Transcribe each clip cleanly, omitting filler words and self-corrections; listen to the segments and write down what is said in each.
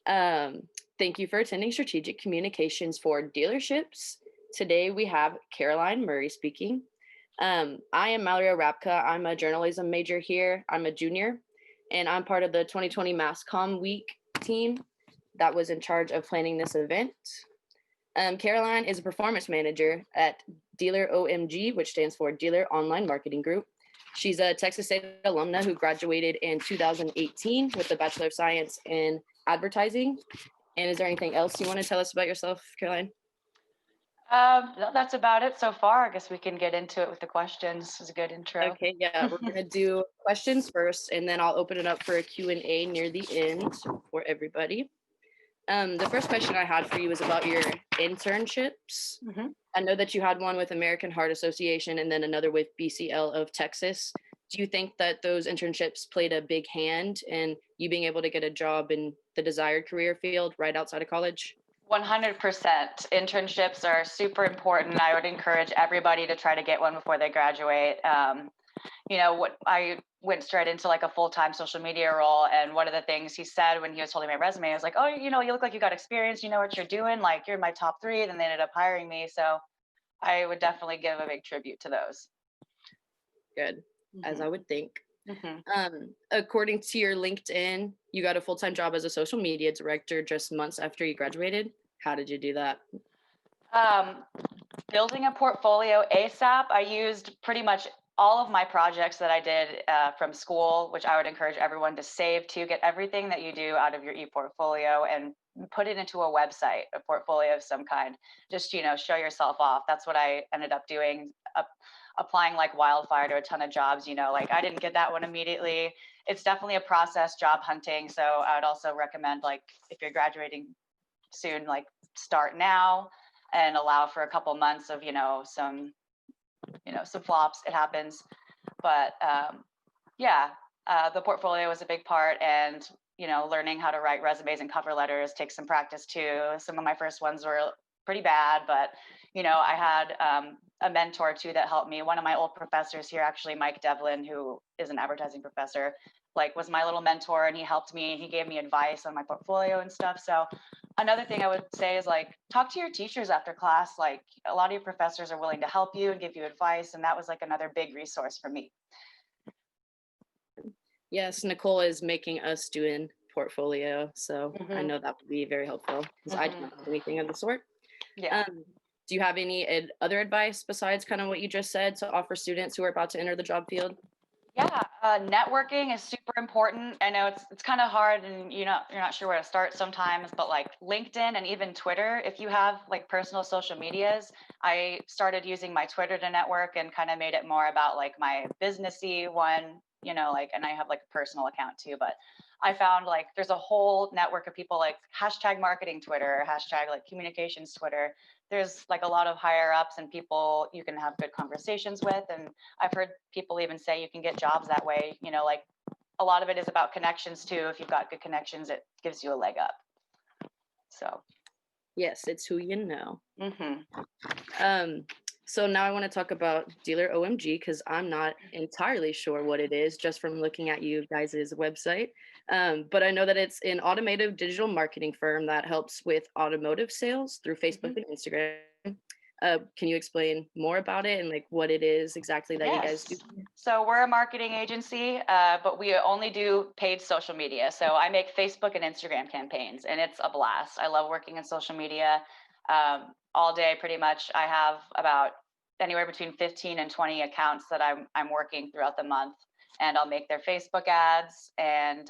Thank you for attending Strategic Communications for Dealerships. Today we have Caroline Murray speaking. I am Mallory Rapka. I'm a journalism major here. I'm a junior, and I'm part of the 2020 Mass Comm Week team that was in charge of planning this event. Caroline is a performance manager at Dealer OMG, which stands for Dealer Online Marketing Group. She's a Texas State alumna who graduated in 2018 with a Bachelor of Science in Advertising. And is there anything else you want to tell us about yourself, Caroline? No, that's about it so far. I guess we can get into it with the questions. It's a good intro. Okay, yeah, we're gonna do questions first, and then I'll open it up for a Q&A near the end for everybody. The first question I had for you was about your internships. hmm I know that you had one with American Heart Association and then another with BCL of Texas. Do you think that those internships played a big hand in you being able to get a job in the desired career field right outside of college? 100%. Internships are super important. I would encourage everybody to try to get one before they graduate. What I went straight into like a full-time social media role, and one of the things he said when he was holding my resume, I was like, "Oh, you look like you got experience. You know what you're doing. Like you're in my top three." Then they ended up hiring me, so I would definitely give a big tribute to those. Good, as hmm I would think. hmm According to your LinkedIn, you got a full-time job as a social media director just months after you graduated. How did you do that? Um, Building a portfolio ASAP. I used pretty much all of my projects that I did from school, which I would encourage everyone to save to get everything that you do out of your e-portfolio and put it into a website, a portfolio of some kind. Just, show yourself off. That's what I ended up doing, applying like wildfire to a ton of jobs. Like I didn't get that one immediately. It's definitely a process, job hunting. So I would also recommend, like, if you're graduating soon, like start now and allow for a couple months of some flops. It happens, but yeah, the portfolio was a big part, and learning how to write resumes and cover letters takes some practice too. Some of my first ones were pretty bad, but I had a mentor too that helped me. One of my old professors here, actually, Mike Devlin, who is an advertising professor, like was my little mentor, and he helped me. He gave me advice on my portfolio and stuff. So another thing I would say is, like, talk to your teachers after class. Like, a lot of your professors are willing to help you and give you advice, and that was like another big resource for me. Yes, Nicole is making us do in portfolio, so I hmm know that would be very helpful because I do hmm not have anything of the sort. Yeah. Um, do you have any other advice besides kind of what you just said to offer students who are about to enter the job field? Yeah, networking is super important. I know it's kind of hard, and you're not sure where to start sometimes. But like LinkedIn and even Twitter, if you have like personal social medias, I started using my Twitter to network and kind of made it more about like my businessy one. Like, and I have like a personal account too. But I found like there's a whole network of people, like hashtag marketing Twitter, hashtag like communications Twitter. There's like a lot of higher ups and people you can have good conversations with, and I've heard people even say you can get jobs that way. Like a lot of it is about connections too. If you've got good connections, it gives you a leg up. So, Yes, it's who you know. hmm Um, so now I want to talk about Dealer OMG because I'm not entirely sure what it is just from looking at you guys' website. But I know that it's an automotive digital marketing firm that helps with automotive sales through hmm Facebook and Instagram. Can you explain more about it and like what it is exactly that you guys do? yes. So we're a marketing agency, but we only do paid social media. So I make Facebook and Instagram campaigns, and it's a blast. I love working in social media all day, pretty much. I have about anywhere between 15 and 20 accounts that I'm working throughout the month, and I'll make their Facebook ads and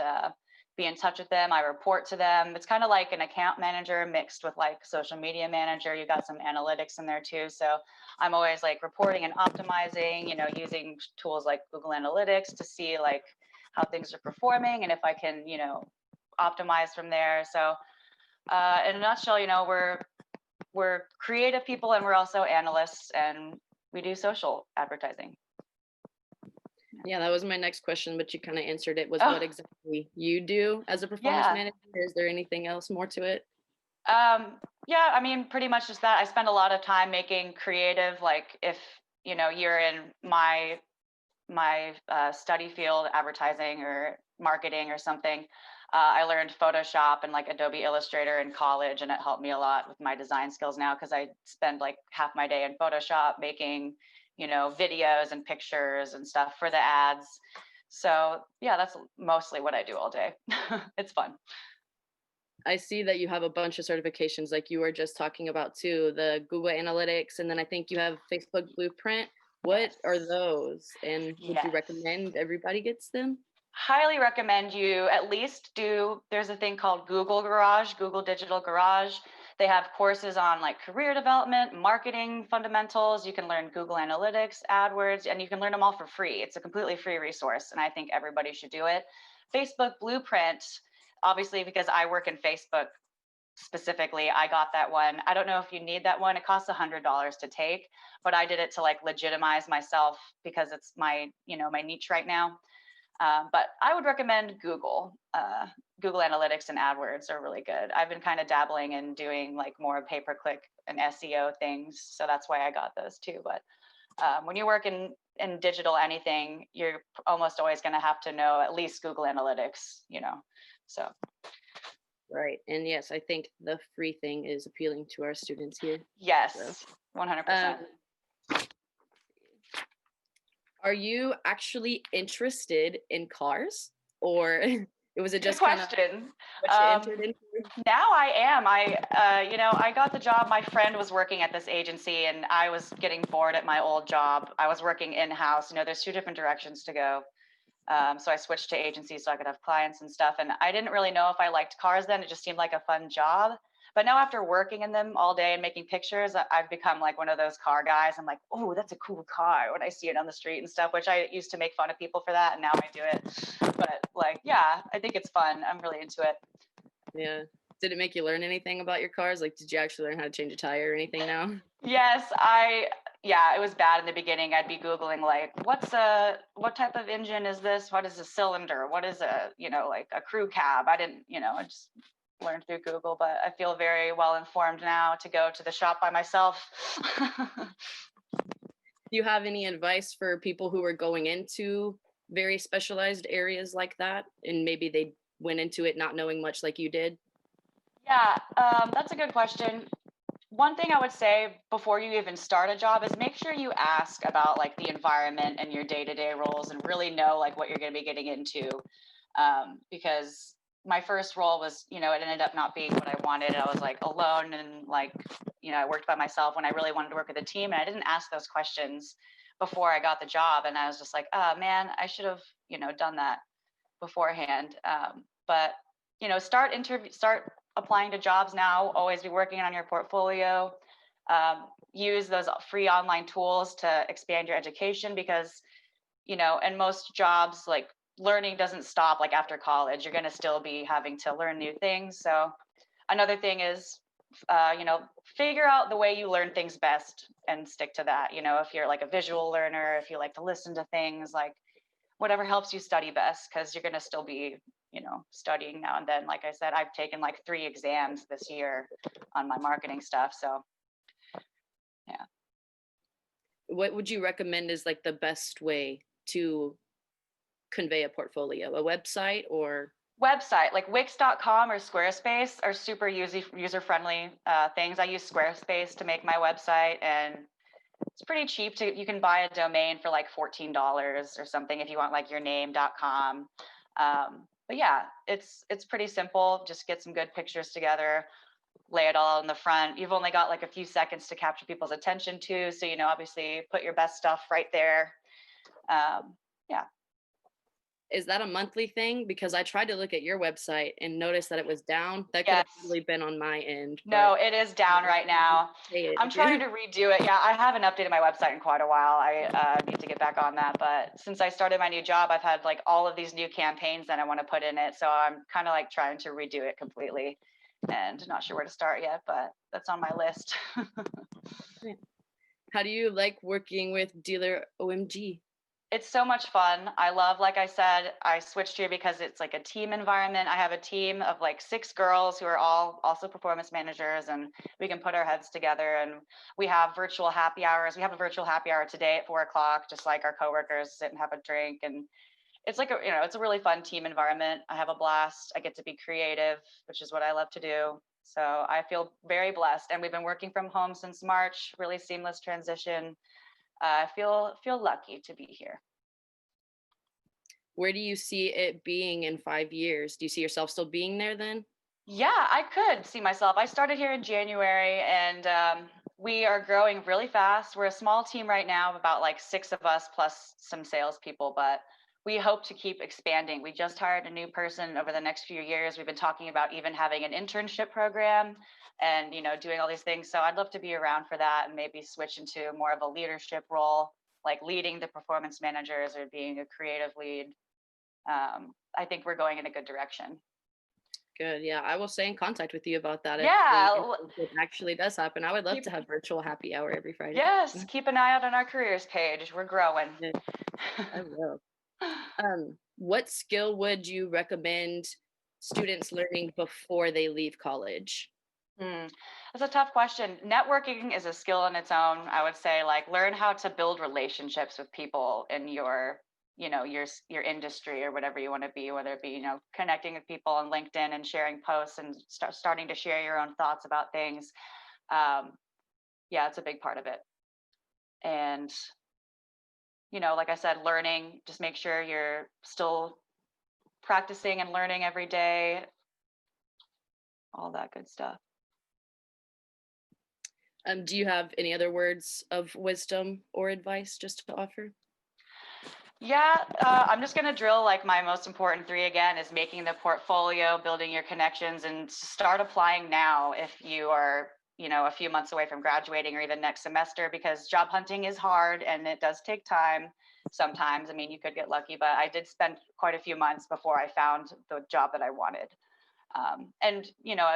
be in touch with them. I report to them. It's kind of like an account manager mixed with like social media manager. You got some analytics in there too. So I'm always like reporting and optimizing, using tools like Google Analytics to see like how things are performing and if I can, optimize from there. So in a nutshell, we're creative people, and we're also analysts, and we do social advertising. Yeah, that was my next question, but you kind of answered it. Was Oh, what exactly you do as a performance yeah. manager? Is there anything else more to it? Yeah, I mean, pretty much just that. I spend a lot of time making creative, like if, you're in my study field, advertising or marketing or something, I learned Photoshop and like Adobe Illustrator in college, and it helped me a lot with my design skills now because I spend like half my day in Photoshop making, videos and pictures and stuff for the ads. So yeah, that's mostly what I do all day. It's fun. I see that you have a bunch of certifications like you were just talking about too, the Google Analytics, and then I think you have Facebook Blueprint. What are Yes. those? And would you Yes. recommend everybody gets them? Highly recommend you at least there's a thing called Google Garage, Google Digital Garage. They have courses on like career development, marketing fundamentals. You can learn Google Analytics, AdWords, and you can learn them all for free. It's a completely free resource, and I think everybody should do it. Facebook Blueprint, obviously, because I work in Facebook specifically, I got that one. I don't know if you need that one. It costs $100 to take, but I did it to like legitimize myself because it's my niche right now. But I would recommend Google. Google Analytics and AdWords are really good. I've been kind of dabbling in doing like more pay-per-click and SEO things, so that's why I got those too. But when you work in digital anything, you're almost always going to have to know at least Google Analytics. So Right. And yes, I think the free thing is appealing to our students here. So, yes, um, 100%. are you actually interested in cars, or was it Good just kind of question. what you Um, entered into? Now I am. I got the job. My friend was working at this agency, and I was getting bored at my old job. I was working in house. There's two different directions to go. So I switched to agency so I could have clients and stuff. And I didn't really know if I liked cars then. It just seemed like a fun job. But now after working in them all day and making pictures, I've become like one of those car guys. I'm like, oh, that's a cool car when I see it on the street and stuff, which I used to make fun of people for that. And now I do it. But like, yeah, I think it's fun. I'm really into it. Yeah. Did it make you learn anything about your cars? Like, did you actually learn how to change a tire or anything now? Yes, yeah, it was bad in the beginning. I'd be Googling like, what type of engine is this? What is a cylinder? What is like a crew cab? I just learned through Google, but I feel very well informed now to go to the shop by myself. Do you have any advice for people who are going into very specialized areas like that, and maybe they went into it not knowing much like you did? Yeah, that's a good question. One thing I would say before you even start a job is make sure you ask about like the environment and your day-to-day roles and really know like what you're going to be getting into. Because my first role was, it ended up not being what I wanted. I was like alone and like, I worked by myself when I really wanted to work with a team, and I didn't ask those questions before I got the job. And I was just like, oh man, I should have, done that beforehand. But start applying to jobs now. Always be working on your portfolio. Use those free online tools to expand your education because in most jobs, like learning doesn't stop like after college. You're going to still be having to learn new things. So another thing is, figure out the way you learn things best and stick to that. If you're like a visual learner, if you like to listen to things, like whatever helps you study best, because you're going to still be studying now and then. Like I said, I've taken like 3 exams this year on my marketing stuff, so yeah. What would you recommend is like the best way to convey a portfolio? A website or Website like Wix.com or Squarespace are super user friendly things. I use Squarespace to make my website, and it's pretty cheap. You can buy a domain for like $14 or something if you want like your name.com. But yeah, it's pretty simple. Just get some good pictures together, lay it all in the front. You've only got like a few seconds to capture people's attention too. So, obviously put your best stuff right there. Yeah. is that a monthly thing? Because I tried to look at your website and noticed that it was down. That could have Yes. probably been on my end, No, but it is down right now. pay I'm trying it. to redo it. Yeah, I haven't updated my website in quite a while. I need to get back on that. But since I started my new job, I've had like all of these new campaigns that I want to put in it. So I'm kind of like trying to redo it completely and not sure where to start yet, but that's on my list. How do you like working with Dealer OMG? It's so much fun. I love, like I said, I switched here because it's like a team environment. I have a team of like 6 girls who are all also performance managers, and we can put our heads together. And we have virtual happy hours. We have a virtual happy hour today at 4 o'clock, just like our coworkers sit and have a drink. And it's like it's a really fun team environment. I have a blast. I get to be creative, which is what I love to do. So I feel very blessed, and we've been working from home since March. Really seamless transition. I feel lucky to be here. Where do you see it being in 5 years? Do you see yourself still being there then? Yeah, I could see myself. I started here in January, and we are growing really fast. We're a small team right now, of about like 6 of us plus some salespeople, but we hope to keep expanding. We just hired a new person over the next few years. We've been talking about even having an internship program and doing all these things. So I'd love to be around for that and maybe switch into more of a leadership role, like leading the performance managers or being a creative lead. I think we're going in a good direction. Good. Yeah, I will stay in contact with you about that if the Yeah, internship actually does happen. I would love keep to have virtual happy hour every Friday. yes, keep an eye out on our careers page. We're growing. Yeah, I will. What skill would you recommend students learning before they leave college? Hmm. That's a tough question. Networking is a skill in its own. I would say, like, learn how to build relationships with people in your industry or whatever you want to be, whether it be connecting with people on LinkedIn and sharing posts and starting to share your own thoughts about things. Um, yeah, it's a big part of it. And like I said, learning. Just make sure you're still practicing and learning every day. All that good stuff. Do you have any other words of wisdom or advice just to offer? Yeah, I'm just going to drill like my most important three again is making the portfolio, building your connections, and start applying now if you are, a few months away from graduating or even next semester, because job hunting is hard and it does take time sometimes. I mean, you could get lucky, but I did spend quite a few months before I found the job that I wanted. And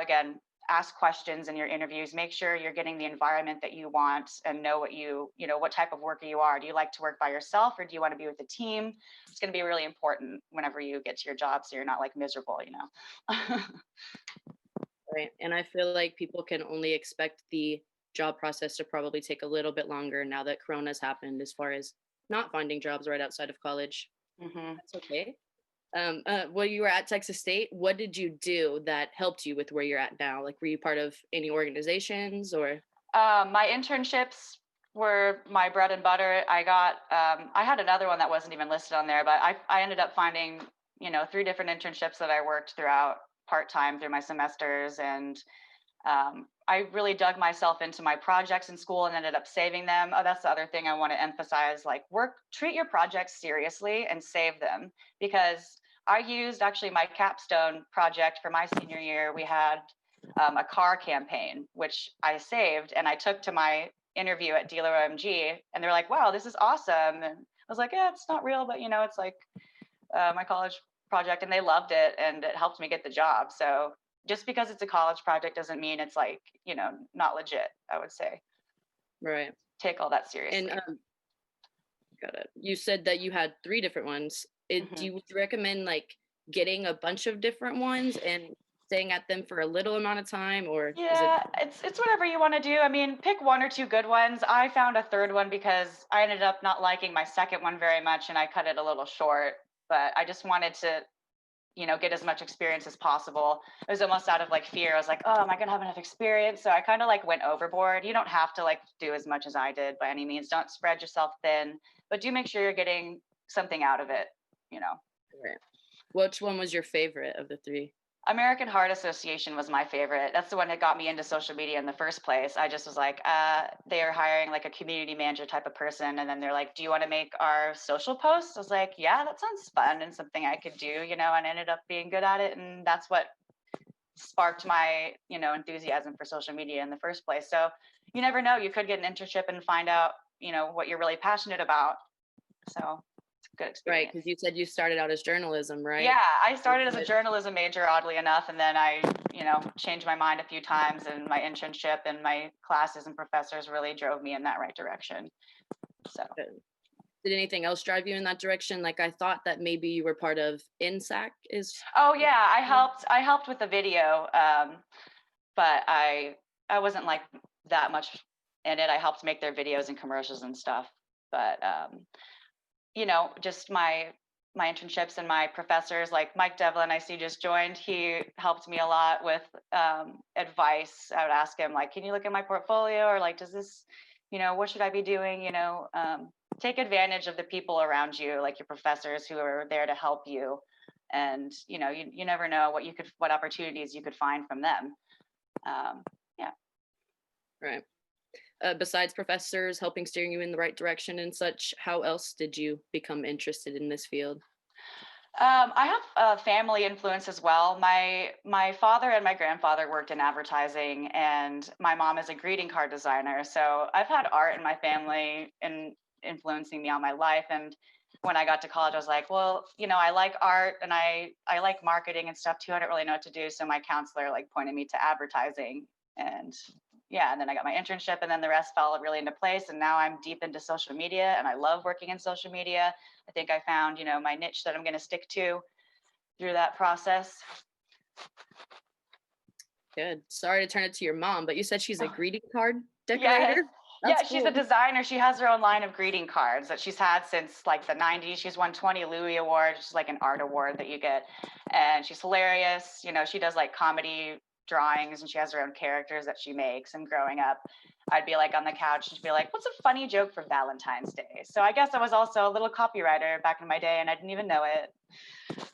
again, ask questions in your interviews. Make sure you're getting the environment that you want and know what type of worker you are. Do you like to work by yourself or do you want to be with a team? It's going to be really important whenever you get to your job, so you're not like miserable. Right. And I feel like people can only expect the job process to probably take a little bit longer now that Corona's happened, as far as not finding jobs right outside of college. hmm That's okay. Well, you were at Texas State. What did you do that helped you with where you're at now? Like, were you part of any organizations or? My internships were my bread and butter. I had another one that wasn't even listed on there, but I ended up finding, 3 different internships that I worked throughout part time through my semesters. And I really dug myself into my projects in school and ended up saving them. Oh, that's the other thing I want to emphasize, like treat your projects seriously and save them, because I used actually my capstone project for my senior year. We had a car campaign, which I saved and I took to my interview at Dealer OMG, and they're like, wow, this is awesome. And I was like, yeah, it's not real, but it's like my college project, and they loved it and it helped me get the job. So just because it's a college project doesn't mean it's like, not legit, I would say. Right. Take all that And seriously. got it. You said that you had three different ones. Do hmm you recommend like getting a bunch of different ones and staying at them for a little amount of time, or is it? Yeah, it's whatever you want to do. I mean, pick 1 or 2 good ones. I found a third one because I ended up not liking my second one very much and I cut it a little short. But I just wanted to get as much experience as possible. It was almost out of like fear. I was like, oh, am I gonna have enough experience? So I kind of like went overboard. You don't have to like do as much as I did by any means. Don't spread yourself thin, but do make sure you're getting something out of it, you know. Right. Which one was your favorite of the three? American Heart Association was my favorite. That's the one that got me into social media in the first place. I just was like, they are hiring like a community manager type of person. And then they're like, do you want to make our social posts? I was like, yeah, that sounds fun and something I could do, and I ended up being good at it. And that's what sparked my, enthusiasm for social media in the first place. So you never know, you could get an internship and find out, what you're really passionate about. So it's a good Right, experience. because you said you started out as journalism, right? Yeah, I started as a But- journalism major, oddly enough, and then I, changed my mind a few times, and my internship and my classes and professors really drove me in that right direction. So, but did anything else drive you in that direction? Like, I thought that maybe you were part of INSAC is. oh yeah, I helped with the video, but I wasn't like that much in it. I helped make their videos and commercials and stuff, but just my internships and my professors, like Mike Devlin, I see just joined. He helped me a lot with advice. I would ask him, like, can you look at my portfolio, or like, does this, what should I be doing? Take advantage of the people around you, like your professors who are there to help you. And you never know what opportunities you could find from them. Yeah. Right. Besides professors helping steering you in the right direction and such, how else did you become interested in this field? I have a family influence as well. My father and my grandfather worked in advertising, and my mom is a greeting card designer. So I've had art in my family and influencing me all my life. And when I got to college, I was like, well, I like art and I like marketing and stuff too. I don't really know what to do. So my counselor like pointed me to advertising, and yeah, and then I got my internship, and then the rest fell really into place. And now I'm deep into social media, and I love working in social media. I think I found, my niche that I'm going to stick to through that process. Good. Sorry to turn it to your mom, but you said she's a Oh, greeting card yes. decorator? Yeah, That's she's a cool. designer. She has her own line of greeting cards that she's had since like the 90s. She's won 20 Louis Awards, which is like an art award that you get. And she's hilarious. She does like comedy drawings, and she has her own characters that she makes. And growing up, I'd be like on the couch and she'd be like, what's a funny joke for Valentine's Day? So I guess I was also a little copywriter back in my day, and I didn't even know it.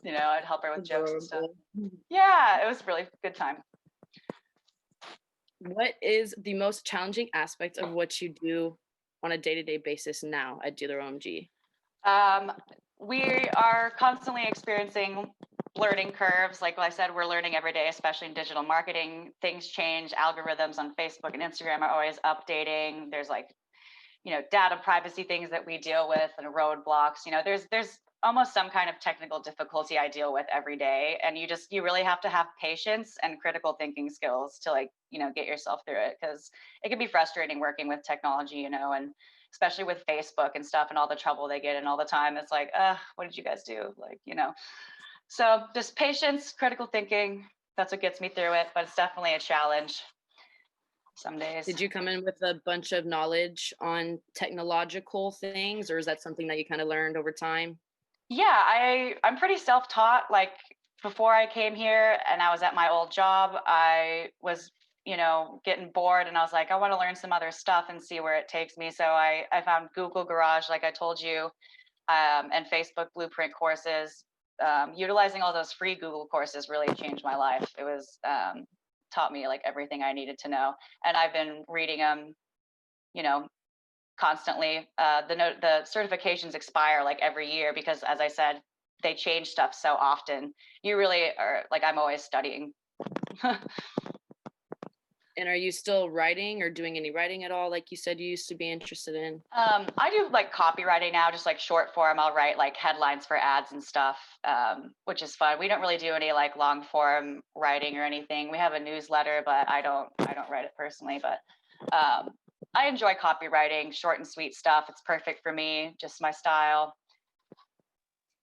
I'd help her with jokes and stuff. Adorable. Yeah, it was a really good time. What is the most challenging aspect of what you do on a day-to-day basis now at Dealer OMG? Um, we are constantly experiencing learning curves. Like I said, we're learning every day, especially in digital marketing. Things change. Algorithms on Facebook and Instagram are always updating. There's like, data privacy things that we deal with and roadblocks. There's almost some kind of technical difficulty I deal with every day. And you really have to have patience and critical thinking skills to like, get yourself through it, because it can be frustrating working with technology, and especially with Facebook and stuff and all the trouble they get in all the time. It's like, what did you guys do? Like, so just patience, critical thinking. That's what gets me through it, but it's definitely a challenge some days. Did you come in with a bunch of knowledge on technological things, or is that something that you kind of learned over time? Yeah, I'm pretty self-taught. Like before I came here and I was at my old job, I was, getting bored, and I was like, I want to learn some other stuff and see where it takes me. So I found Google Garage, like I told you, and Facebook Blueprint courses. Utilizing all those free Google courses really changed my life. It was taught me like everything I needed to know, and I've been reading them, you know, constantly. The certifications expire like every year because, as I said, they change stuff so often. You really are like, I'm always studying. And are you still writing or doing any writing at all, like you said you used to be interested in? I do like copywriting now, just like short form. I'll write like headlines for ads and stuff, which is fun. We don't really do any like long form writing or anything. We have a newsletter, but I don't write it personally. But I enjoy copywriting, short and sweet stuff. It's perfect for me, just my style.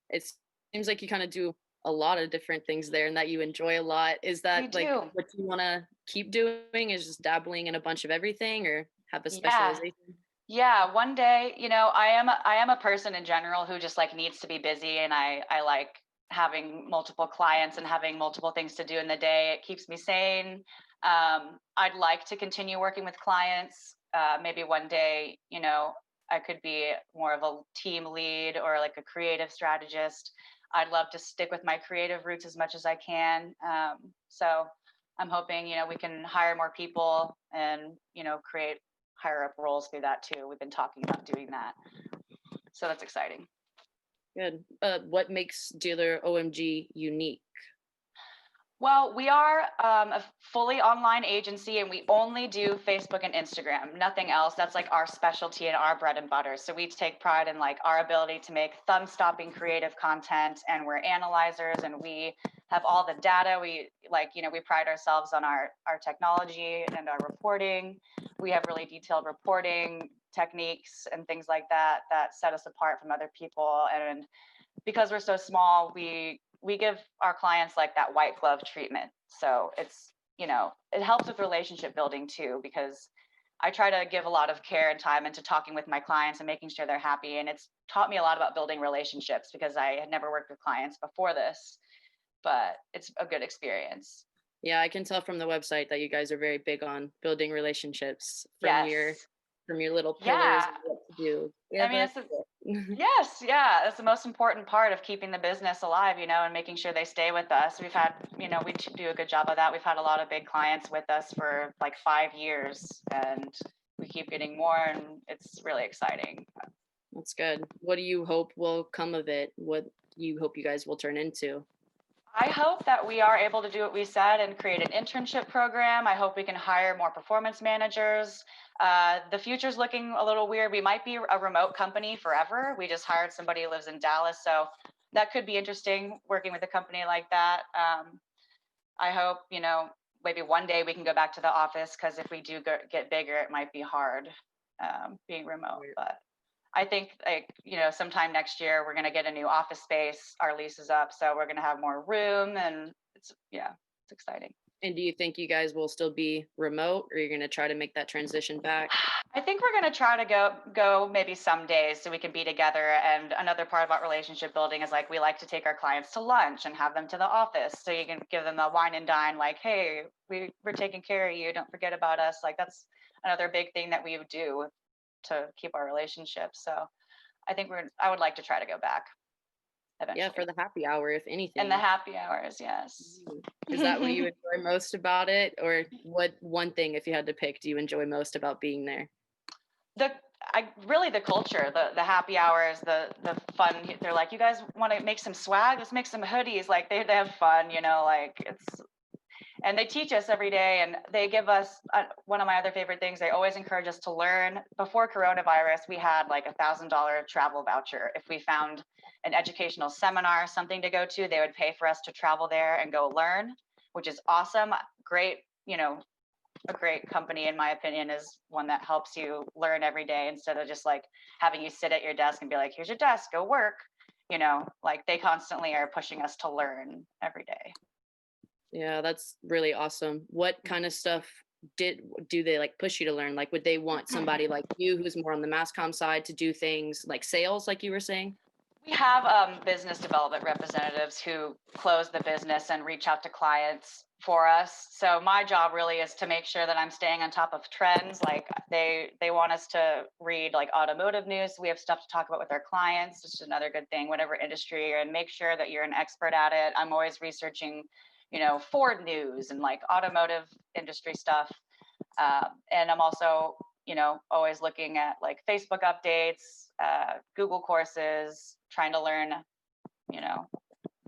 It seems like you kind of do a lot of different things there and that you enjoy a lot. Is We that like do. what you want to keep doing, is just dabbling in a bunch of everything, or have a Yeah. specialization? Yeah, one day, I am a person in general who just like needs to be busy, and I like having multiple clients and having multiple things to do in the day. It keeps me sane. I'd like to continue working with clients. Maybe one day, I could be more of a team lead or like a creative strategist. I'd love to stick with my creative roots as much as I can. So I'm hoping, we can hire more people and, create higher up roles through that too. We've been talking about doing that. So that's exciting. Good. What makes Dealer OMG unique? Well, we are a fully online agency, and we only do Facebook and Instagram, nothing else. That's like our specialty and our bread and butter. So we take pride in like our ability to make thumb-stopping creative content, and we're analyzers, and we have all the data. We pride ourselves on our technology and our reporting. We have really detailed reporting techniques and things like that that set us apart from other people. And because we're so small, we give our clients like that white glove treatment. So it helps with relationship building too, because I try to give a lot of care and time into talking with my clients and making sure they're happy. And it's taught me a lot about building relationships because I had never worked with clients before this, but it's a good experience. Yeah, I can tell from the website that you guys are very big on building relationships Yes. from your little pillars Yeah. of what to do. Yeah, I mean, that's good. yes, yeah, that's the most important part of keeping the business alive, and making sure they stay with us. We've had, do a good job of that. We've had a lot of big clients with us for like 5 years, and we keep getting more, and it's really exciting. That's good. What do you hope will come of it? What do you hope you guys will turn into? I hope that we are able to do what we said and create an internship program. I hope we can hire more performance managers. The future's looking a little weird. We might be a remote company forever. We just hired somebody who lives in Dallas, so that could be interesting working with a company like that. I hope, maybe one day we can go back to the office because if we do get bigger, it might be hard being remote. But I think sometime next year we're gonna get a new office space. Our lease is up, so we're gonna have more room, and it's exciting. And do you think you guys will still be remote, or you're going to try to make that transition back? I think we're gonna try to go maybe some days so we can be together. And another part about relationship building is like we like to take our clients to lunch and have them to the office, so you can give them a wine and dine, like, hey, we're taking care of you. Don't forget about us. Like that's another big thing that we would do to keep our relationship. So I would like to try to go back Yeah, for eventually. the happy hour, if And the anything. happy hours, yes. Mhm. Is that what you enjoy most about it? Or what one thing, if you had to pick, do you enjoy most about being there? the I really the culture, the happy hours, the fun. They're like, you guys want to make some swag? Let's make some hoodies. Like they have fun, like it's and they teach us every day, and they give us one of my other favorite things. They always encourage us to learn. Before coronavirus, we had like $1,000 travel voucher. If we found an educational seminar, something to go to, they would pay for us to travel there and go learn, which is awesome. Great, a great company, in my opinion, is one that helps you learn every day instead of just like having you sit at your desk and be like, here's your desk, go work. Like they constantly are pushing us to learn every day. Yeah, that's really awesome. What kind of stuff did do they like push you to learn? Like, would they want somebody like you who's more on the mass comm side to do things like sales, like you were saying? We have business development representatives who close the business and reach out to clients for us. So my job really is to make sure that I'm staying on top of trends. Like they want us to read like automotive news. We have stuff to talk about with our clients. It's just another good thing, whatever industry you're in, make sure that you're an expert at it. I'm always researching, Ford news and like automotive industry stuff. And I'm also, always looking at like Facebook updates, Google courses, trying to learn, you know,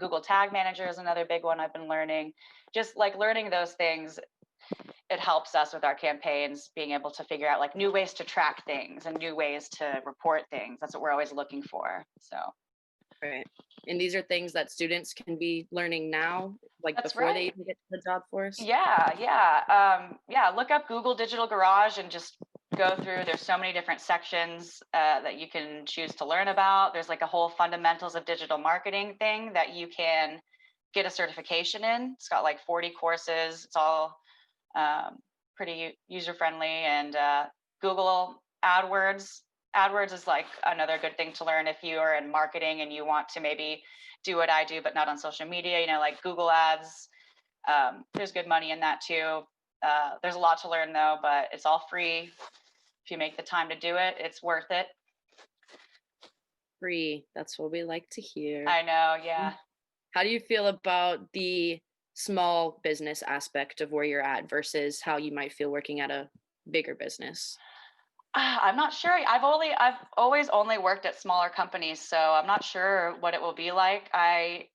Google Tag Manager is another big one I've been learning. Just like learning those things, it helps us with our campaigns, being able to figure out like new ways to track things and new ways to report things. That's what we're always looking for. So Right. And these are things that students can be learning now, like that's before they right. even get to the job force. Yeah, yeah. Yeah, look up Google Digital Garage and just go through. There's so many different sections that you can choose to learn about. There's like a whole fundamentals of digital marketing thing that you can get a certification in. It's got like 40 courses. It's all pretty user friendly. And Google AdWords. AdWords is like another good thing to learn if you are in marketing and you want to maybe do what I do, but not on social media, like Google Ads. There's good money in that too. There's a lot to learn though, but it's all free. If you make the time to do it, it's worth it. Free. That's what we like to hear. I know, yeah. Mm. How do you feel about the small business aspect of where you're at versus how you might feel working at a bigger business? I'm not sure. I've always only worked at smaller companies, so I'm not sure what it will be like. I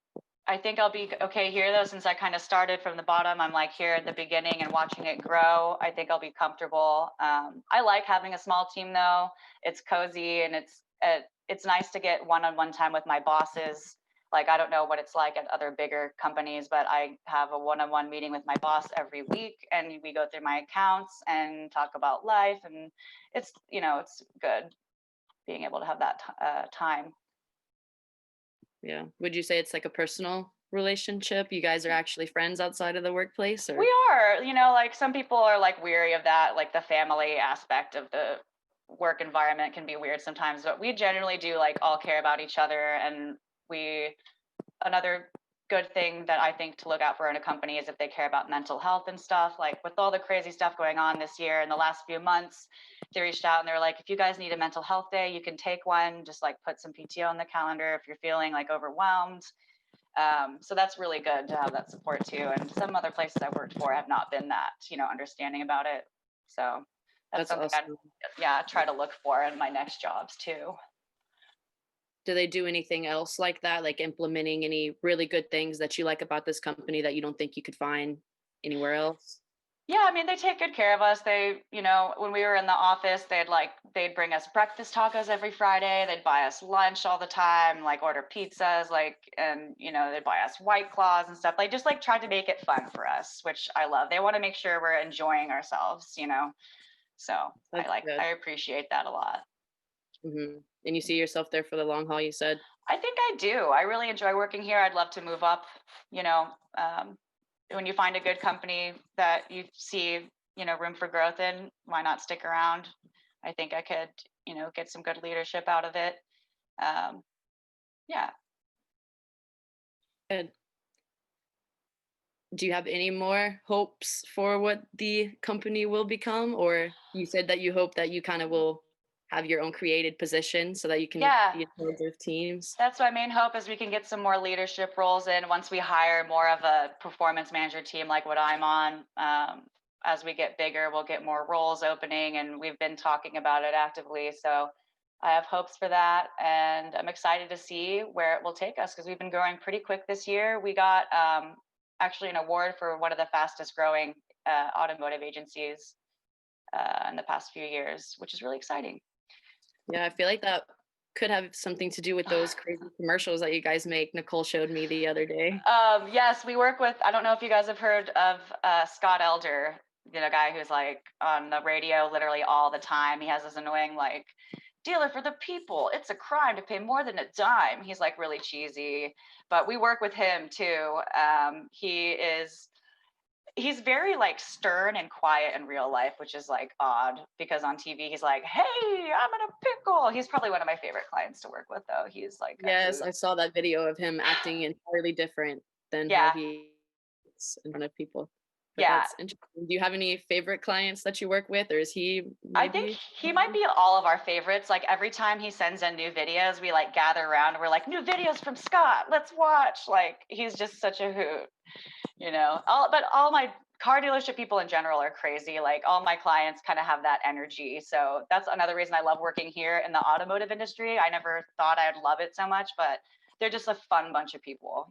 think I'll be okay here though, since I kind of started from the bottom. I'm like here at the beginning and watching it grow. I think I'll be comfortable. I like having a small team though. It's cozy and it's nice to get one-on-one time with my bosses. Like I don't know what it's like at other bigger companies, but I have a one-on-one meeting with my boss every week, and we go through my accounts and talk about life, and it's good being able to have that time. Yeah. Would you say it's like a personal relationship? You guys are actually friends outside of the workplace, We or? are, like some people are like weary of that, like the family aspect of the work environment can be weird sometimes, but we generally do like all care about each other. And we another good thing that I think to look out for in a company is if they care about mental health and stuff. Like with all the crazy stuff going on this year in the last few months, they reached out and they're like, if you guys need a mental health day, you can take one. Just like put some PTO on the calendar if you're feeling like overwhelmed. So that's really good to have that support too. And some other places I've worked for have not been that, understanding about it. So that's That's something I'd, awesome. yeah, try to look for in my next jobs too. Do they do anything else like that, like implementing any really good things that you like about this company that you don't think you could find anywhere else? Yeah, I mean, they take good care of us. They, when we were in the office, they'd bring us breakfast tacos every Friday. They'd buy us lunch all the time, like order pizzas, and they'd buy us White Claws and stuff. They just like tried to make it fun for us, which I love. They want to make sure we're enjoying ourselves. So That's I good. appreciate that a lot. And you see yourself there for the long haul, you said? I think I do. I really enjoy working here. I'd love to move up, you know, um, when you find a good company that you see, room for growth in, why not stick around? I think I could, get some good leadership out of it. Um, yeah. Good. Do you have any more hopes for what the company will become? Or you said that you hope that you kind of will have your own created position so that you can Yeah. be in charge of teams? That's my main hope is we can get some more leadership roles in once we hire more of a performance manager team like what I'm on. As we get bigger, we'll get more roles opening, and we've been talking about it actively. So I have hopes for that, and I'm excited to see where it will take us because we've been growing pretty quick this year. We got actually an award for one of the fastest growing automotive agencies in the past few years, which is really exciting. Yeah, I feel like that could have something to do with those crazy commercials that you guys make. Nicole showed me the other day. Yes, we work with. I don't know if you guys have heard of Scott Elder, guy who's like on the radio literally all the time. He has this annoying like dealer for the people. It's a crime to pay more than a dime. He's like really cheesy, but we work with him too. He's very like stern and quiet in real life, which is like odd because on TV he's like, "Hey, I'm in a pickle." He's probably one of my favorite clients to work with, though. He's like a Yes, hoot. I saw that video of him acting entirely different than how Yeah, he is in front of people. But yeah. that's interesting. Do you have any favorite clients that you work with, or is he I think maybe? he might be all of our favorites. Like every time he sends in new videos, we like gather around and we're like, new videos from Scott, let's watch. Like he's just such a hoot. All my car dealership people in general are crazy. Like all my clients kind of have that energy. So that's another reason I love working here in the automotive industry. I never thought I'd love it so much, but they're just a fun bunch of people.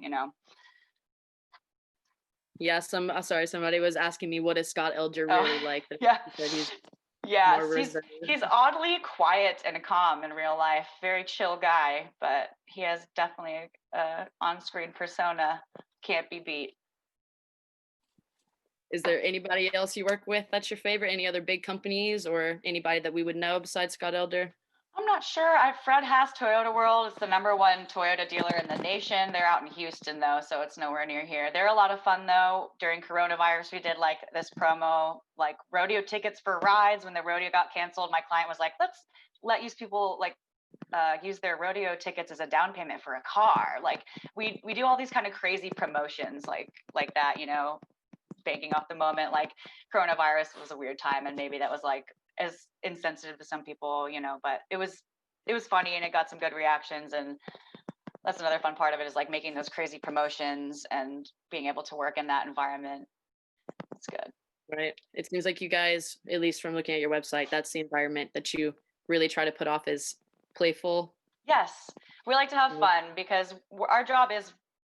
Yeah, sorry, somebody was asking me what is Scott Elger Oh, really like. yeah. He said he's more Yes, he's reserved. he's oddly quiet and calm in real life. Very chill guy, but he has definitely a on-screen persona can't be beat. Is there anybody else you work with that's your favorite? Any other big companies or anybody that we would know besides Scott Elder? I'm not sure. Fred Haas Toyota World is the number one Toyota dealer in the nation. They're out in Houston though, so it's nowhere near here. They're a lot of fun though. During coronavirus, we did like this promo, like rodeo tickets for rides. When the rodeo got canceled, my client was like, "Let's let use people like use their rodeo tickets as a down payment for a car." Like we do all these kind of crazy promotions like that. Banking off the moment. Like coronavirus was a weird time, and maybe that was like as insensitive to some people. But it was funny and it got some good reactions, and that's another fun part of it is like making those crazy promotions and being able to work in that environment. It's good. Right. It seems like you guys, at least from looking at your website, that's the environment that you really try to put off as playful. Yes, we like to have Mm. fun because our job is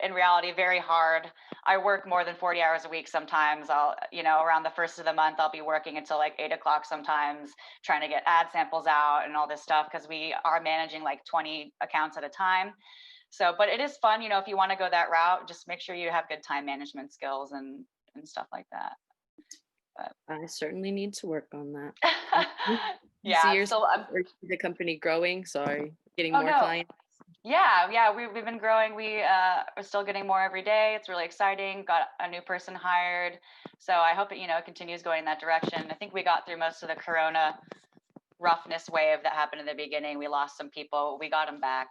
in reality very hard. I work more than 40 hours a week sometimes. Around the first of the month, I'll be working until like 8 o'clock sometimes, trying to get ad samples out and all this stuff because we are managing like 20 accounts at a time. So, but it is fun, if you want to go that route, just make sure you have good time management skills and stuff like that. But I certainly need to work on that. Mm. You see yeah, yourself or you see the company growing, sorry, getting oh more no, clients? Yeah, we've been growing. We are still getting more every day. It's really exciting. Got a new person hired, so I hope it continues going in that direction. I think we got through most of the Corona roughness wave that happened in the beginning. We lost some people. We got them back.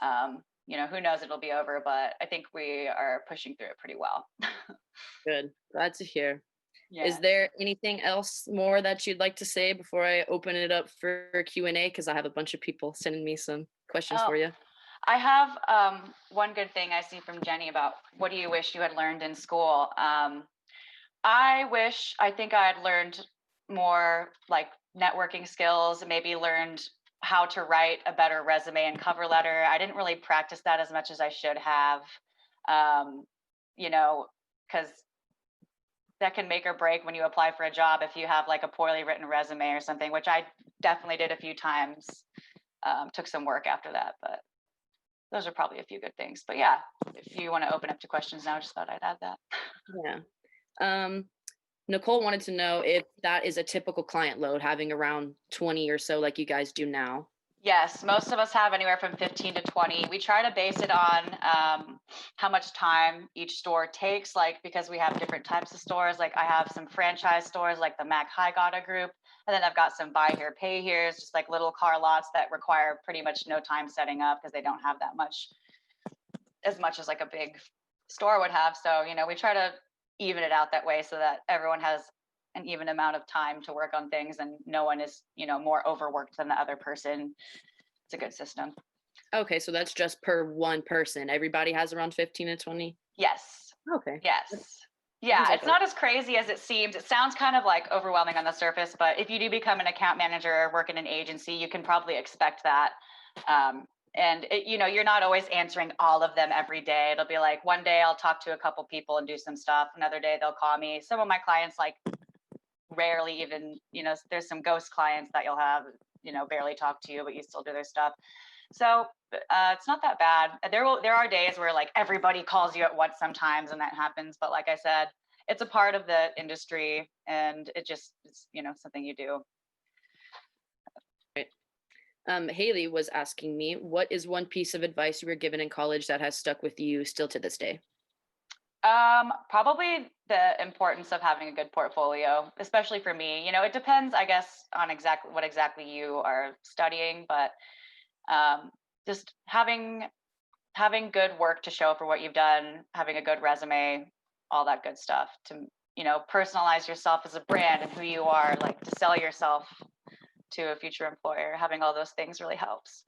Who knows? It'll be over, but I think we are pushing through it pretty well. Good. Glad to hear. Is Yeah. there anything else more that you'd like to say before I open it up for Q&A? Because I have a bunch of people sending me some questions Oh, for you. I have one good thing I see from Jenny about what do you wish you had learned in school. I think I had learned more like networking skills, maybe learned how to write a better resume and cover letter. I didn't really practice that as much as I should have, um, because that can make or break when you apply for a job if you have like a poorly written resume or something, which I definitely did a few times. Took some work after that, but those are probably a few good things. But yeah, if you want to open up to questions now, I just thought I'd add that. Yeah. Um, Nicole wanted to know if that is a typical client load, having around 20 or so like you guys do now. Yes, most of us have anywhere from 15 to 20. We try to base it on how much time each store takes, like because we have different types of stores. Like I have some franchise stores like the Mac High Gata group, and then I've got some buy here, pay here's, just like little car lots that require pretty much no time setting up because they don't have that much, as much as like a big store would have. So, we try to even it out that way so that everyone has an even amount of time to work on things and no one is, more overworked than the other person. It's a good system. Okay, so that's just per one person. Everybody has around 15 to 20. Yes. Okay. Yes. Sounds Yeah, like it's not as crazy as it seems. It sounds kind of like overwhelming on the surface, but if you do become an account manager or work in an agency, you can probably expect that. And you're not always answering all of them every day. It'll be like one day I'll talk to a couple people and do some stuff. Another day they'll call me. Some of my clients like rarely even, there's some ghost clients that you'll have, barely talk to you, but you still do their stuff. So it's not that bad. There are days where like everybody calls you at once sometimes, and that happens. But like I said, it's a part of the industry, and it's something you do. great. Haley was asking me, what is one piece of advice you were given in college that has stuck with you still to this day? Probably the importance of having a good portfolio, especially for me. It depends, I guess, on exactly what exactly you are studying, but just having good work to show for what you've done, having a good resume, all that good stuff to, personalize yourself as a brand and who you are, like to sell yourself to a future employer. Having all those things really helps.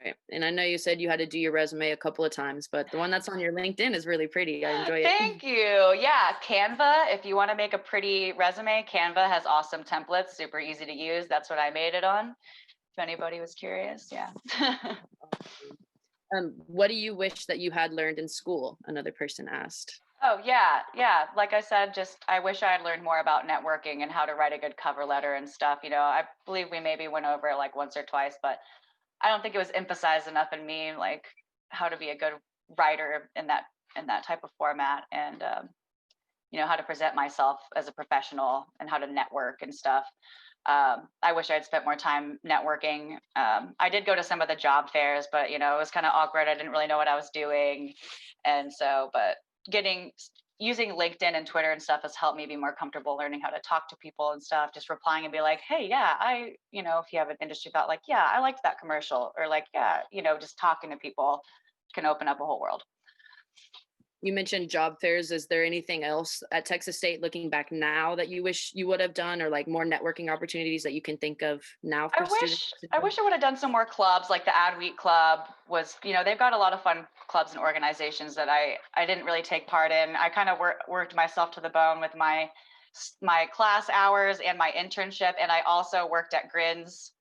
Right. And I know you said you had to do your resume a couple of times, but the one that's on your LinkedIn is really pretty. I enjoy it. Thank you. Yeah, Canva. If you want to make a pretty resume, Canva has awesome templates, super easy to use. That's what I made it on. If anybody was curious, yeah. What do you wish that you had learned in school? Another person asked. Oh, yeah. Yeah. Like I said, just I wish I had learned more about networking and how to write a good cover letter and stuff. I believe we maybe went over it like once or twice, but I don't think it was emphasized enough in me, like how to be a good writer in that type of format, and how to present myself as a professional and how to network and stuff. I wish I'd spent more time networking. I did go to some of the job fairs, but it was kind of awkward. I didn't really know what I was doing, and so, but using LinkedIn and Twitter and stuff has helped me be more comfortable learning how to talk to people and stuff. Just replying and be like, hey, yeah, if you have an industry thought, like, yeah, I liked that commercial, or like, yeah, just talking to people can open up a whole world. You mentioned job fairs. Is there anything else at Texas State looking back now that you wish you would have done, or like more networking opportunities that you can think of now I for students wish to I do? wish I would have done some more clubs, like the Adweek Club was, they've got a lot of fun clubs and organizations that I didn't really take part in. I kind of worked myself to the bone with my class hours and my internship, and I also worked at Grins.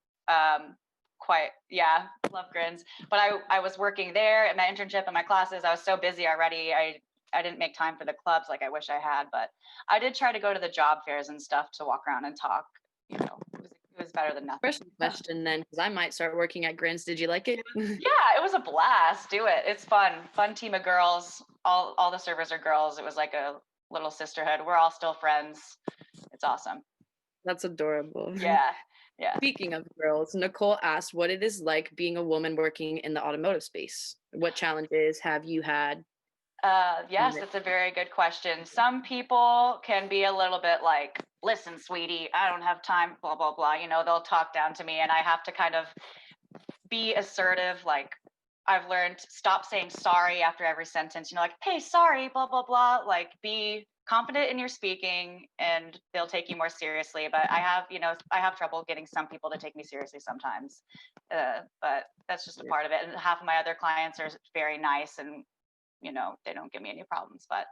Yeah, love Grins. But I was working there at my internship and my classes. I was so busy already. I didn't make time for the clubs like I wish I had, but I did try to go to the job fairs and stuff to walk around and talk. It was better than nothing. First question then, because I might start working at Grins. Did you like it? Yeah, it was a blast. Do it. It's fun. Fun team of girls. All the servers are girls. It was like a little sisterhood. We're all still friends. It's awesome. That's adorable. Yeah. Yeah. Speaking of girls, Nicole asked what it is like being a woman working in the automotive space. What challenges have you had? Yes, that's a very good question. Some people can be a little bit like, listen, sweetie, I don't have time, blah, blah, blah. They'll talk down to me and I have to kind of be assertive. Like, I've learned stop saying sorry after every sentence, like, hey, sorry, blah, blah, blah. Like, be confident in your speaking and they'll take you more seriously. But I have trouble getting some people to take me seriously sometimes. But that's just a part of it. And half of my other clients are very nice and they don't give me any problems. But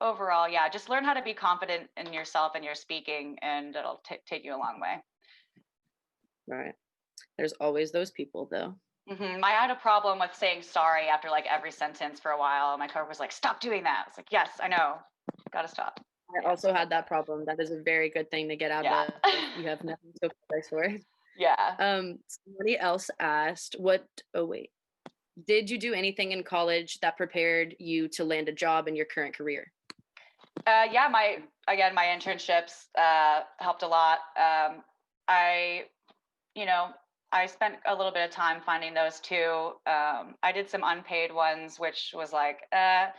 overall, yeah, just learn how to be confident in yourself and your speaking, and it'll take you a long way. Right. There's always those people, though. I had a problem with saying sorry after like every sentence for a while. My coworker was like, "Stop doing that." It's like, "Yes, I know, gotta stop." I also had that problem. That is a very good thing to get out Yeah. of. You have nothing to apologize for. Yeah. Somebody else asked, "What? Oh wait, did you do anything in college that prepared you to land a job in your current career?" Yeah. My internships helped a lot. I you know, I spent a little bit of time finding those too. I did some unpaid ones, which was like, I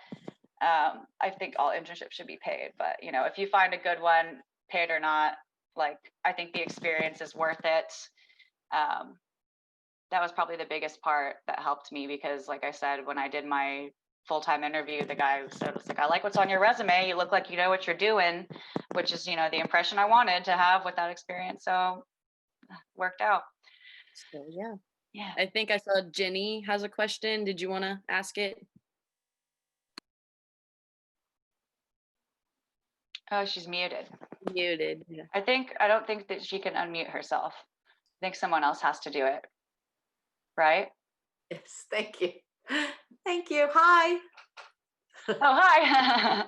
think all internships should be paid, but if you find a good one, paid or not, like I think the experience is worth it. Um, that was probably the biggest part that helped me because, like I said, when I did my full-time interview, the guy said, "Was like, I like what's on your resume. You look like you know what you're doing," which is the impression I wanted to have with that experience. So worked out. So yeah, Yeah. I think I saw Jenny has a question. Did you want to ask it? Oh, she's muted. Muted. Yeah. I don't think that she can unmute herself. I think someone else has to do it. Right? Yes, thank you. Thank you. Hi. Oh, hi.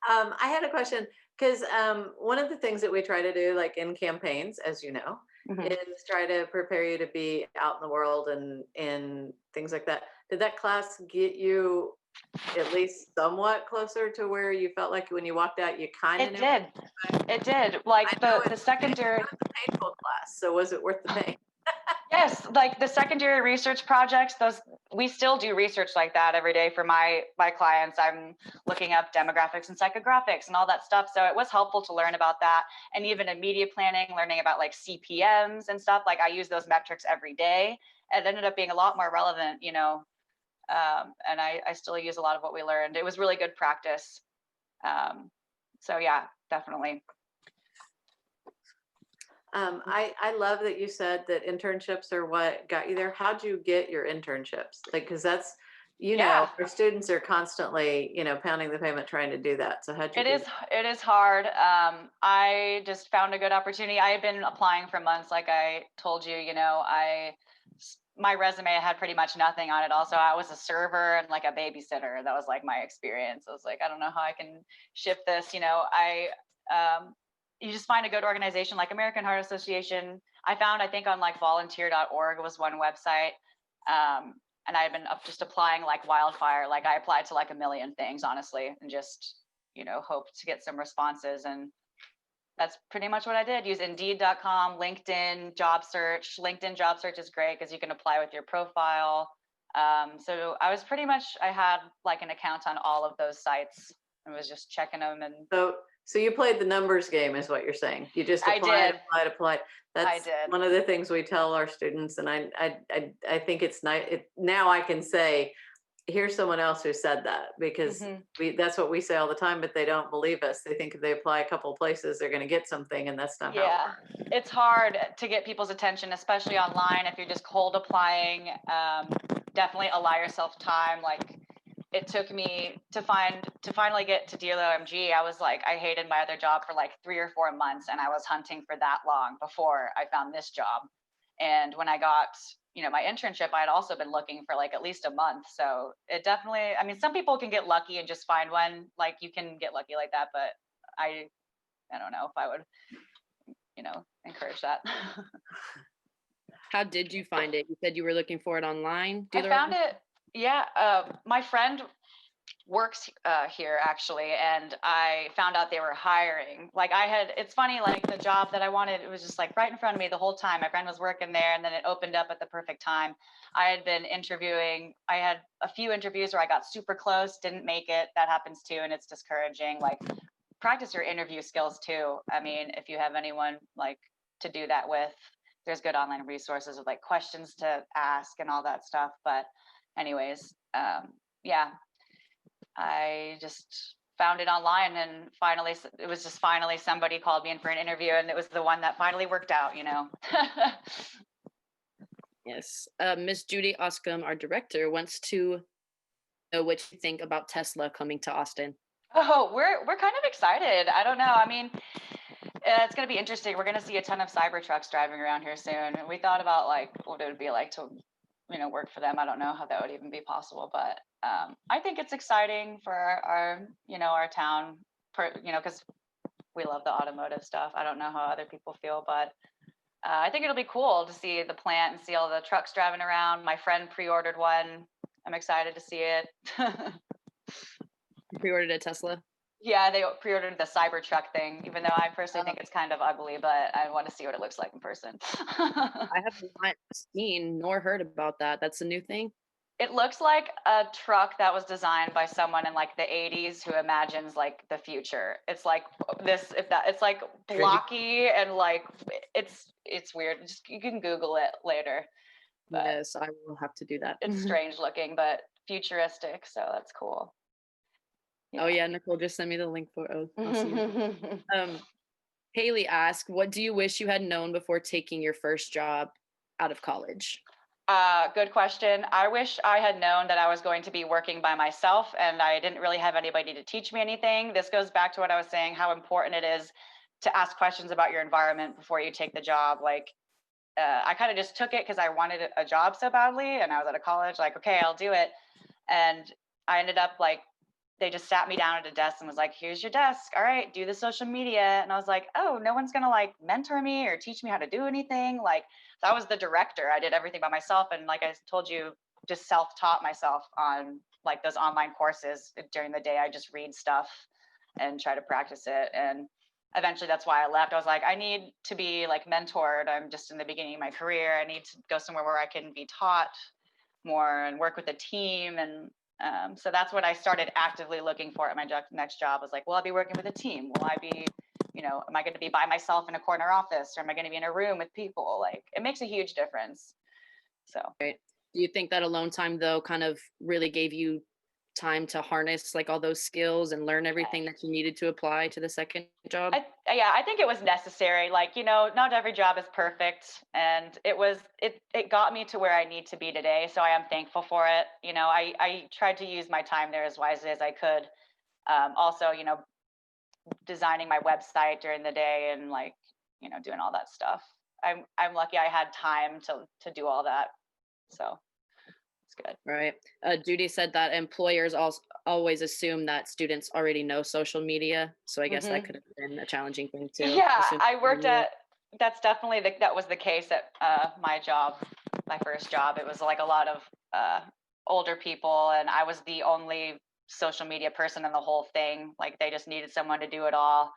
I had a question because one of the things that we try to do, like in campaigns, as you know, Mhm. is try to prepare you to be out in the world and things like that. Did that class get you at least somewhat closer to where you felt like when you walked out, you kind of It knew? did. It did. I Like know the secondary. it's a painful class, so was it worth the pain? Yes, like the secondary research projects, those we still do research like that every day for my clients. I'm looking up demographics and psychographics and all that stuff. So it was helpful to learn about that. And even in media planning, learning about like CPMs and stuff, like I use those metrics every day. It ended up being a lot more relevant, and I still use a lot of what we learned. It was really good practice. So yeah, definitely. I love that you said that internships are what got you there. How'd you get your internships? Like, because that's, Yeah. our students are constantly, pounding the pavement trying to do that. So how'd you do that? It is hard. I just found a good opportunity. I had been applying for months, like I told you. My resume had pretty much nothing on it. Also, I was a server and like a babysitter. That was like my experience. I was like, I don't know how I can shift this. You just find a good organization like American Heart Association. I think on like volunteer.org was one website. And I've been just applying like wildfire. Like I applied to like a million things, honestly, and just, hoped to get some responses. And that's pretty much what I did. Use Indeed.com, LinkedIn job search. LinkedIn job search is great because you can apply with your profile. So I had like an account on all of those sites and was just checking them. And So you played the numbers game, is what you're saying. You just applied. That's did. one of the things we tell our students, and I think it's nice. Now I can say, here's someone else who said that, because that's what we say all the time, but they don't believe us. They think if they apply a couple of places, they're going to get something, and that's not how it works. It's hard to get people's attention, especially online. If you're just cold applying, definitely allow yourself time. Like it took me to finally get to Deal OMG. I was like, I hated my other job for like 3 or 4 months, and I was hunting for that long before I found this job. And when I got my internship, I had also been looking for like at least a month. So it definitely, I mean, some people can get lucky and just find one. Like you can get lucky like that, but I don't know if I would encourage that. How did you find it? You said you were looking for it online. I found it. Yeah. My friend works here actually, and I found out they were hiring. Like it's funny, like the job that I wanted, it was just like right in front of me the whole time. My friend was working there, and then it opened up at the perfect time. I had been interviewing. I had a few interviews where I got super close, didn't make it. That happens too, and it's discouraging. Like practice your interview skills too. I mean, if you have anyone like to do that with, there's good online resources with like questions to ask and all that stuff. But anyways, yeah, I just found it online, and finally, it was just finally somebody called me in for an interview, and it was the one that finally worked out, you know. Yes. Miss Judy Oscom, our director, wants to know what you think about Tesla coming to Austin. Oh, we're kind of excited. I don't know. I mean, it's going to be interesting. We're going to see a ton of cyber trucks driving around here soon. And we thought about like what it would be like to, you know, work for them. I don't know how that would even be possible, but I think it's exciting for our you know, our town, you know, because we love the automotive stuff. I don't know how other people feel, but I think it'll be cool to see the plant and see all the trucks driving around. My friend pre-ordered one. I'm excited to see it. You pre-ordered a Tesla? Yeah, they pre-ordered the Cybertruck thing, even though I personally think it's kind of ugly, but I want to see what it looks like in person. I have not seen nor heard about that. That's a new thing. It looks like a truck that was designed by someone in like the 80s who imagines like the future. It's like this, if that, it's like blocky and like it's weird. Just you can Google it later. But yes, I will have to do that. It's strange looking, but futuristic, so that's cool. Yeah. Oh yeah, Nicole just sent me the link for. Oh, I'll see it. Haley asked, "What do you wish you had known before taking your first job out of college?" Good question. I wish I had known that I was going to be working by myself and I didn't really have anybody to teach me anything. This goes back to what I was saying, how important it is to ask questions about your environment before you take the job. Like, I kind of just took it because I wanted a job so badly, and I was out of college, like, okay, I'll do it. And I ended up like, they just sat me down at a desk and was like, here's your desk. All right, do the social media. And I was like, oh, no one's gonna like mentor me or teach me how to do anything. Like, so I was the director. I did everything by myself. And like I told you, just self-taught myself on like those online courses. During the day, I just read stuff and try to practice it. And eventually that's why I left. I was like, I need to be like mentored. I'm just in the beginning of my career. I need to go somewhere where I can be taught more and work with a team. And so that's what I started actively looking for at my next job. Was like, will I be working with a team? Will I be, you know, am I going to be by myself in a corner office, or am I going to be in a room with people? Like, it makes a huge difference. So, right. Do you think that alone time though kind of really gave you time to harness like all those skills and learn everything that you needed to apply to the second job? Yeah, I think it was necessary. Like, you know, not every job is perfect, and it got me to where I need to be today. So I am thankful for it. You know, I tried to use my time there as wisely as I could. Also, you know, designing my website during the day and like, you know, doing all that stuff. I'm lucky I had time to do all that. So it's good. Right. Judy said that employers also always assume that students already know social media. So I guess that could have been a challenging thing too. Yeah, I worked at, that's definitely, that was the case at my job, my first job. It was like a lot of older people, and I was the only social media person in the whole thing. Like, they just needed someone to do it all.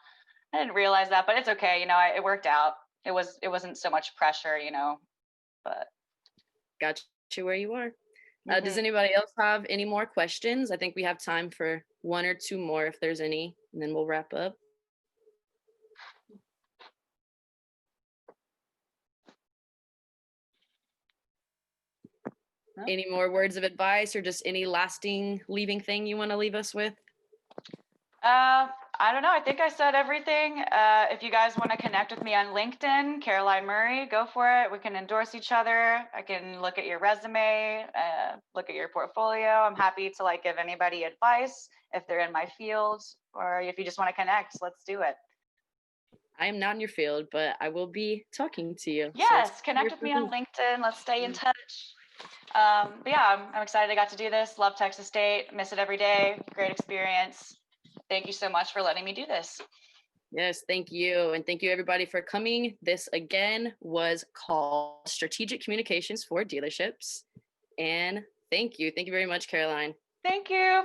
I didn't realize that, but it's okay. You know, it worked out. It wasn't so much pressure, you know, but. Got you where you are. Does anybody else have any more questions? I think we have time for one or two more if there's any, and then we'll wrap up. No? Any more words of advice or just any lasting leaving thing you want to leave us with? I don't know. I think I said everything. If you guys want to connect with me on LinkedIn, Caroline Murray, go for it. We can endorse each other. I can look at your resume, look at your portfolio. I'm happy to like give anybody advice if they're in my field, or if you just want to connect, let's do it. I am not in your field, but I will be talking to you. Yes, so connect with me on LinkedIn. Let's stay in touch. But yeah, I'm excited I got to do this. Love Texas State. Miss it every day. Great experience. Thank you so much for letting me do this. Yes, thank you. And thank you everybody for coming. This again was called Strategic Communications for Dealerships. And thank you. Thank you very much, Caroline. Thank you.